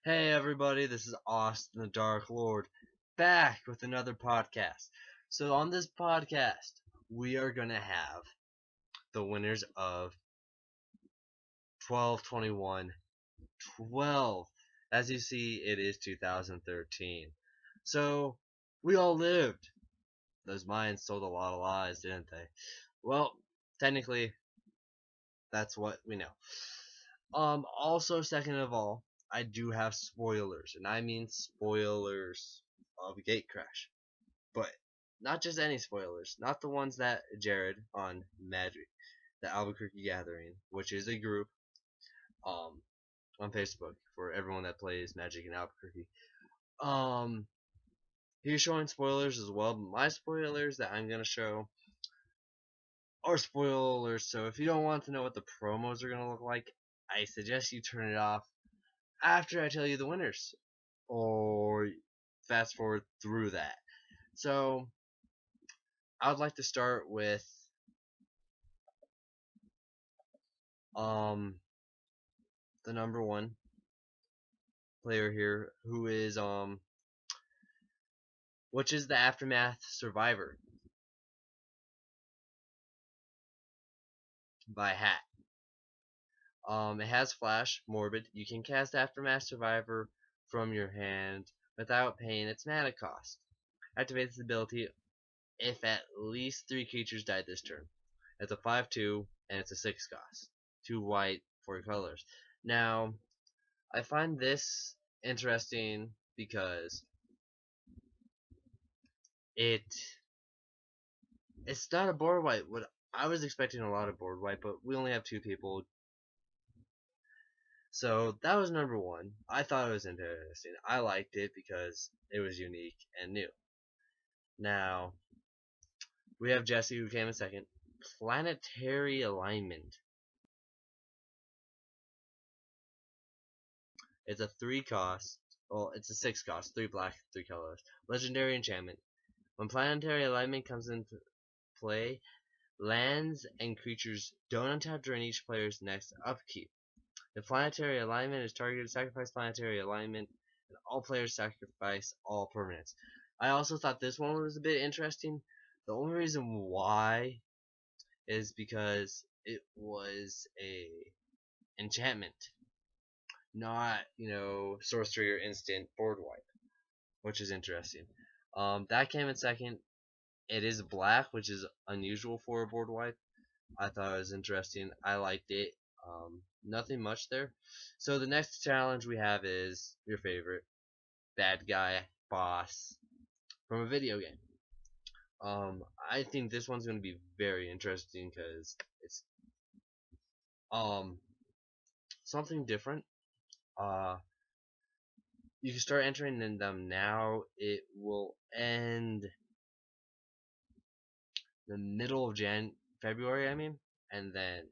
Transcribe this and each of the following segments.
Hey everybody, this is Austin the Dark Lord back with another podcast. So on this podcast, we are going to have the winners of 12/21/12. As you see, it is 2013. So we all lived. Those Mayans told a lot of lies, didn't they? Well, technically, that's what we know. Also, second of all, I do have spoilers, and I mean spoilers of Gatecrash. But not just any spoilers, not the ones that Jared on Magic, the Albuquerque Gathering, which is a group um on Facebook for everyone that plays Magic in Albuquerque. Um he's showing spoilers as well, but my spoilers that I'm gonna show are spoilers, so if you don't want to know what the promos are gonna look like, I suggest you turn it off after I tell you the winners. Or fast forward through that. So I would like to start with um the number one player here, who is which is the Aftermath Survivor by Hat. It has Flash, Morbid. You can cast Aftermath Survivor from your hand without paying its mana cost. Activate this ability if at least 3 creatures died this turn. It's a 5/2 and it's a 6 cost. 2 white, 4 colors. Now, I find this interesting because it's not a board wipe. What I was expecting a lot of board wipe, but we only have 2 people. So that was number one. I thought it was interesting. I liked it because it was unique and new. Now we have Jesse, who came in second. Planetary Alignment. It's a 3 cost. Well, it's a 6 cost. 3 black, 3 colors. Legendary enchantment. When planetary alignment comes into play, lands and creatures don't untap during each player's next upkeep. If planetary alignment is targeted, sacrifice planetary alignment, and all players sacrifice all permanents. I also thought this one was a bit interesting. The only reason why is because it was a enchantment, not sorcery or instant board wipe, which is interesting. That came in second. It is black, which is unusual for a board wipe. I thought it was interesting. I liked it. Nothing much there. So the next challenge we have is your favorite bad guy boss from a video game. I think this one's gonna be very interesting because it's something different. Uh, you can start entering in them now. It will end the middle of February, I mean, and then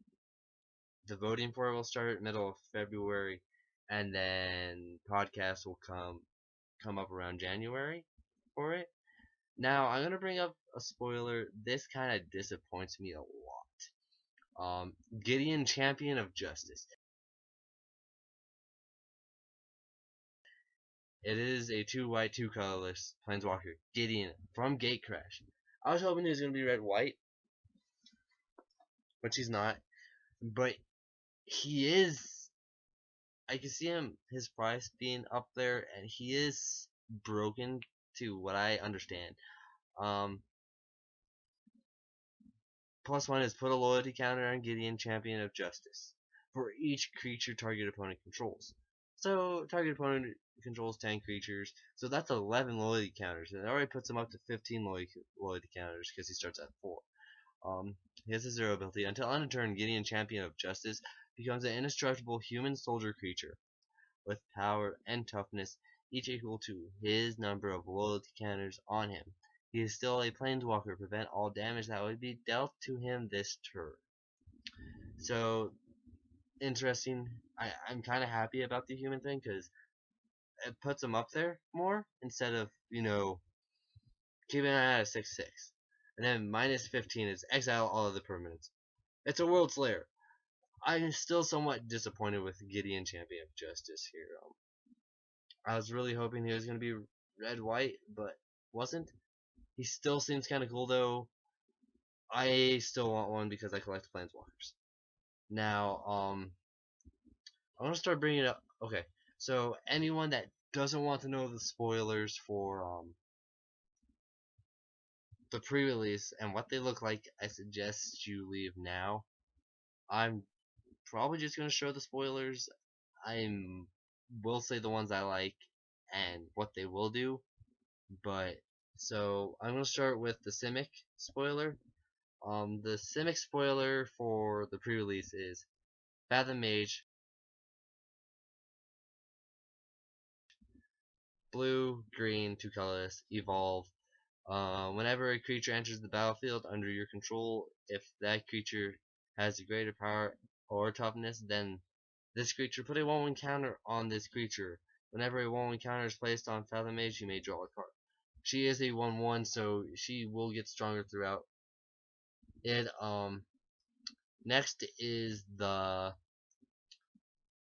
the voting for it will start middle of February, and then podcasts will come up around January for it. Now I'm gonna bring up a spoiler. This kind of disappoints me a lot. Gideon, Champion of Justice. It is a 2 white, 2 colorless Planeswalker. Gideon from Gatecrash. I was hoping he was gonna be red white, which he's not. But he is. I can see his price being up there, and he is broken to what I understand. Um, +1 is put a loyalty counter on Gideon, Champion of Justice, for each creature target opponent controls. So target opponent controls 10 creatures, so that's 11 loyalty counters, and it already puts him up to 15 loyalty counters because he starts at 4. He has a 0 ability. Until end of turn, Gideon, Champion of Justice, becomes an indestructible human soldier creature with power and toughness, each equal to his number of loyalty counters on him. He is still a planeswalker. Prevent all damage that would be dealt to him this turn. So, interesting. I'm kind of happy about the human thing because it puts him up there more instead of, keeping it at a 6/6. And then -15 is exile all of the permanents. It's a World Slayer. I'm still somewhat disappointed with Gideon, Champion of Justice here. I was really hoping he was going to be red white, but wasn't. He still seems kind of cool though. I still want one because I collect planeswalkers. Now, I'm gonna start bringing it up. Okay, so anyone that doesn't want to know the spoilers for the pre-release and what they look like, I suggest you leave now. I'm probably just gonna show the spoilers. I will say the ones I like and what they will do, but so I'm gonna start with the Simic spoiler. The Simic spoiler for the pre-release is Fathom Mage, blue, green, 2 colors, evolve. Whenever a creature enters the battlefield under your control, if that creature has a greater power or toughness than this creature, put a 1/1 counter on this creature. Whenever a 1/1 counter is placed on Fathom Mage, you may draw a card. She is a 1/1, so she will get stronger throughout it. Next is the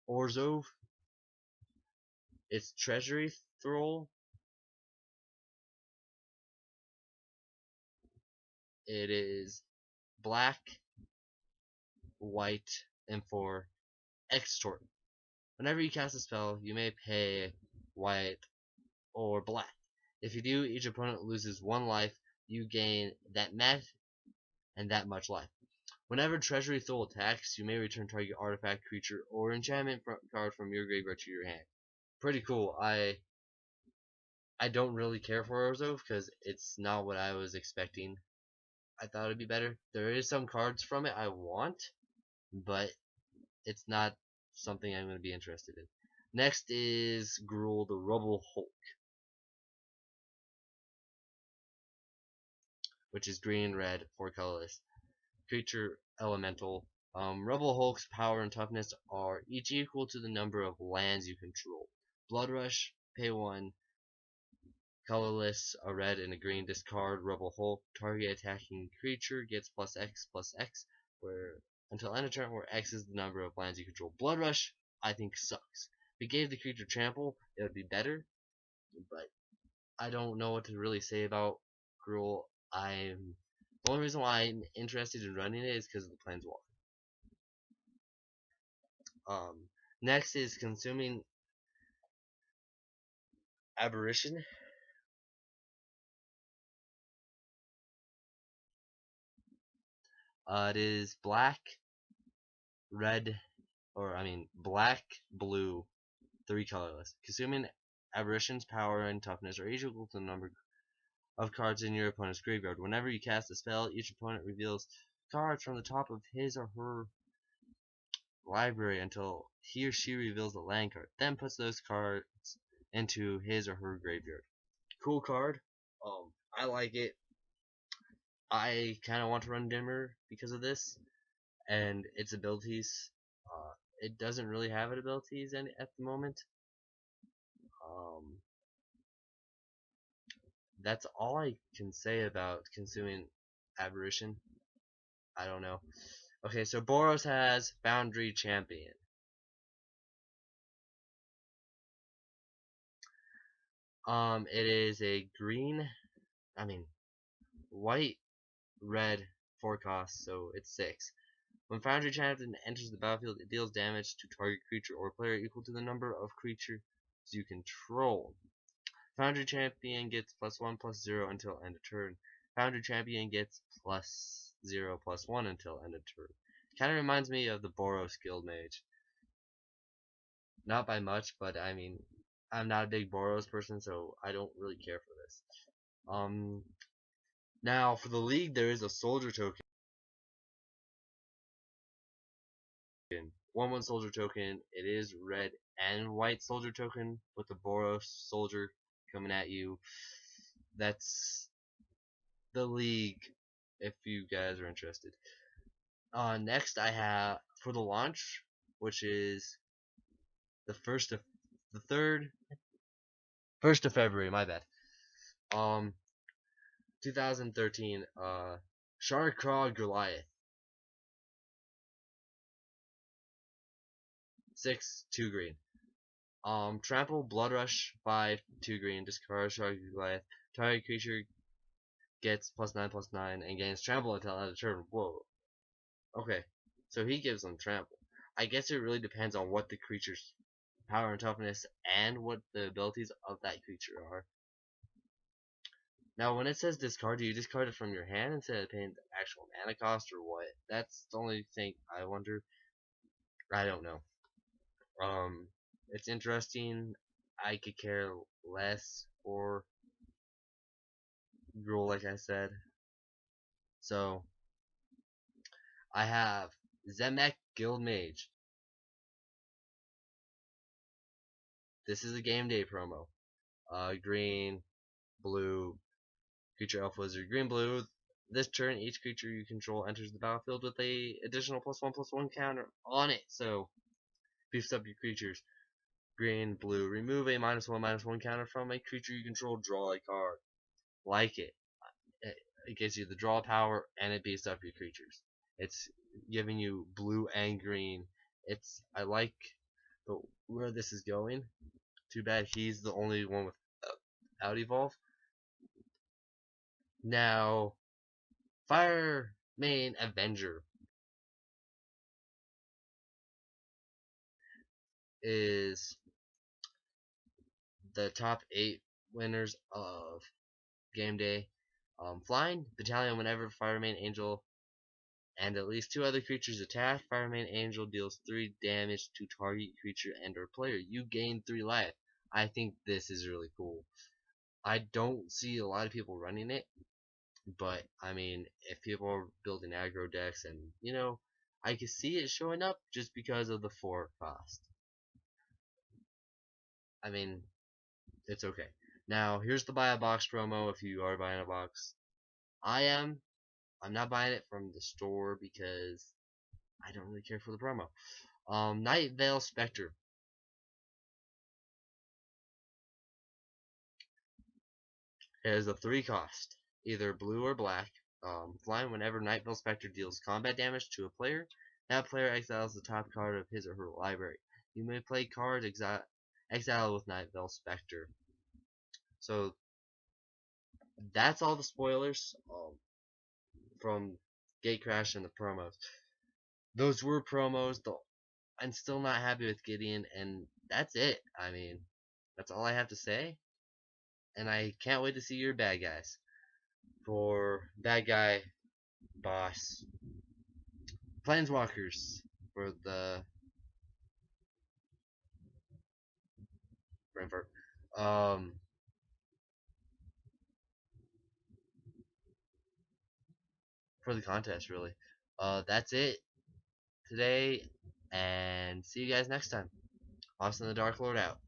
Orzhov. It's Treasury Thrall. It is black, white, and for extort. Whenever you cast a spell, you may pay white or black. If you do, each opponent loses 1 life. You gain that much and that much life. Whenever Treasury Thrall attacks, you may return target artifact, creature, or enchantment card from your graveyard to your hand. Pretty cool. I don't really care for Orzhov because it's not what I was expecting. I thought it'd be better. There is some cards from it I want, but it's not something I'm going to be interested in. Next is Gruul, the Rubble Hulk, which is green and red, 4 colorless. Creature elemental. Rubble Hulk's power and toughness are each equal to the number of lands you control. Blood Rush, pay 1, colorless, a red and a green, discard Rubble Hulk. Target attacking creature gets +X/+X, where until end of turn, where X is the number of lands you control. Blood Rush, I think, sucks. If it gave the creature trample, it would be better, but I don't know what to really say about Gruul. The only reason why I'm interested in running it is because of the Planeswalker. Next is Consuming Aberration. It is black, red, black, blue, 3 colorless. Consuming Aberration's power and toughness are each equal to the number of cards in your opponent's graveyard. Whenever you cast a spell, each opponent reveals cards from the top of his or her library until he or she reveals a land card, then puts those cards into his or her graveyard. Cool card. I like it. I kind of want to run Dimmer because of this and its abilities. It doesn't really have abilities at the moment. That's all I can say about Consuming Aberration. I don't know. Okay, so Boros has Boundary Champion. It is a white, red, 4 cost, so it's 6. When Foundry Champion enters the battlefield, it deals damage to target creature or player equal to the number of creatures you control. Foundry Champion gets +1/+0 until end of turn. Foundry Champion gets +0/+1 until end of turn. Kind of reminds me of the Boros Guild Mage. Not by much, but I'm not a big Boros person, so I don't really care for this. Now for the league, there is a soldier token. 1/1 soldier token. It is red and white soldier token with the Boros soldier coming at you. That's the league if you guys are interested. Next I have for the launch, which is the 1st of February, my bad. 2013, Sharkrog Goliath. 6, 2 green. Trample, Blood Rush, 5, 2 green, discard Shark Goliath. Target creature gets +9/+9 and gains trample until end of turn. Whoa. Okay. So he gives them trample. I guess it really depends on what the creature's power and toughness and what the abilities of that creature are. Now, when it says discard, do you discard it from your hand instead of paying the actual mana cost, or what? That's the only thing I wonder. I don't know. It's interesting. I could care less for Gruul, like I said. So, I have Zemek Guildmage. This is a game day promo. Green, blue, creature elf wizard, green, blue. This turn, each creature you control enters the battlefield with a additional +1/+1 counter on it. So, beefs up your creatures. Green, blue. Remove a -1/-1 counter from a creature you control. Draw a card. Like it. It gives you the draw power and it beefs up your creatures. It's giving you blue and green. I like where this is going. Too bad he's the only one without evolve. Now, Fire Main Avenger is the top 8 winners of game day. Flying Battalion, whenever Firemain Angel and at least 2 other creatures attack, Firemain Angel deals 3 damage to target creature and or player. You gain 3 life. I think this is really cool. I don't see a lot of people running it, but I mean, if people are building aggro decks, and you know, I can see it showing up just because of the 4 cost. I mean, it's okay. Now, here's the buy a box promo if you are buying a box. I'm not buying it from the store because I don't really care for the promo. Nightveil Spectre. It has a 3 cost, either blue or black. Flying whenever Nightveil Spectre deals combat damage to a player, that player exiles the top card of his or her library. You may play cards exile with Nightveil Spectre. So that's all the spoilers from Gatecrash and the promos. Those were promos, though I'm still not happy with Gideon, and that's it. I mean, that's all I have to say. And I can't wait to see your bad guys. For bad guy boss, Planeswalkers for the Brentford. For the contest, really. That's it today, and see you guys next time. Austin the Dark Lord out.